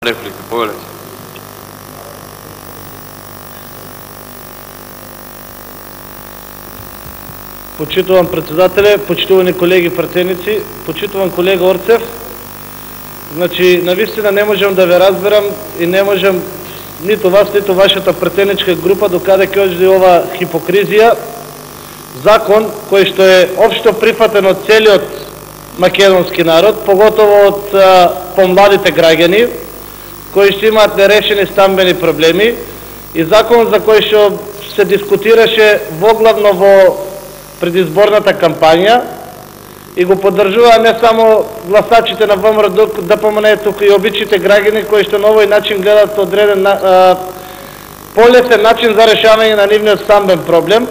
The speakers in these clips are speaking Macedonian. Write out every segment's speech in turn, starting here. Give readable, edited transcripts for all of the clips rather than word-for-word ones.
Реплика, повелете. Почитувам председателе, почитувани колеги пратеници, почитувам колега Орцев. Значи, навистина не можем да ве разберам и не можем нито вас, нито вашата пратеничка група докаде ќе оди ова хипокризија. Закон кој што е општо прифатен од целиот македонски народ, поготово од помладите граѓани, кои што имаат нерешени стамбени проблеми, и закон за кој што се дискутираше воглавно во предизборната кампања и го поддржува не само гласачите на ВМРО, да помне тука и обичните граѓани кои што на овој начин гледат одреден полесен начин за решавање на нивниот стамбен проблем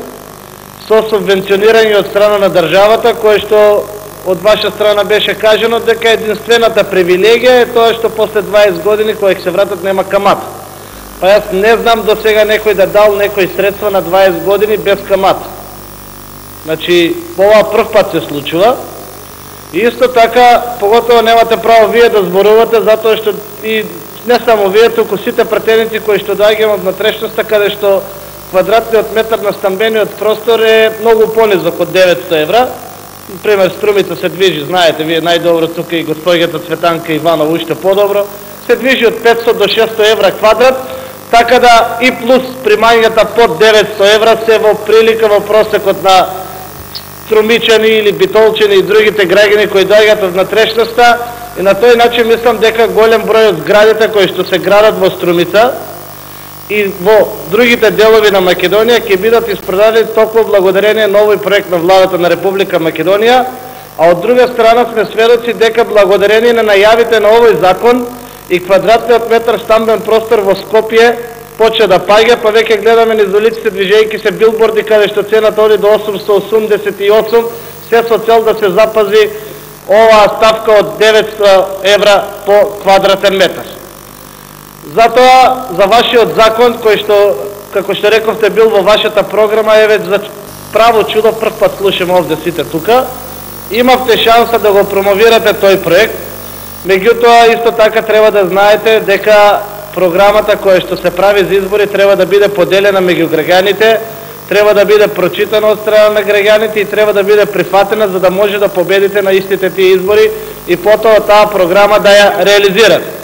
со субвенционирање од страна на државата, кое што од ваша страна беше кажено дека единствената привилегија е тоа што после 20 години кога ќе се вратат нема камата. Па јас не знам до сега некој да дал некои средства на 20 години без камата. Значи, ова прв пат се случува. И исто така, поготово немате право вие да зборувате, затоа што и не само вие, туку сите пратеници кои што доаѓаме од натрешноста, каде што квадратниот метар на стамбениот простор е многу понизок од 900 евра. Например, струмица се движи, знаете вие најдобро, тука и господјата Цветанка Иванова уште подобро, се движи од 500 до 600 евра квадрат, така да и плюс примањата под 900 евра се во прилика во просекот на струмичани или битолчани и другите граѓани кои доаѓаат од натрешноста, и на тој начин мислам дека голем број од зградите кои што се градат во Струмица и во другите делови на Македонија ќе бидат испродадени токму благодарение на овој проект на владата на Република Македонија, а од друга страна сме сведоци дека благодарение на најавите на овој закон и квадратниот метар стамбен простор во Скопје почне да паѓа, па веќе гледаме низ улиците движејќи се билборди каде што цената оди до 888, се со цел да се запази оваа ставка од 900 евра по квадратен метар. Затоа, за вашиот закон, кој што, како што рековте, бил во вашата програма, еве за право чудо, прв пат слушам овде сите тука, имавте шанса да го промовирате тој проект, меѓутоа исто така треба да знаете дека програмата која што се прави за избори треба да биде поделена меѓу граѓаните, треба да биде прочитана од страна на граѓаните и треба да биде прифатена за да може да победите на истите тие избори и потоа таа програма да ја реализирате.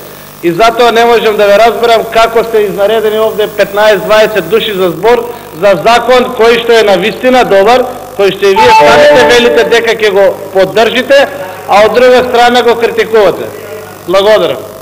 И затоа не можем да ве разберам како сте изнаредени овде 15-20 души за збор за закон кој што е навистина добар, кој што и вие самите велите дека ќе го поддржите, а од друга страна го критикувате. Благодарам.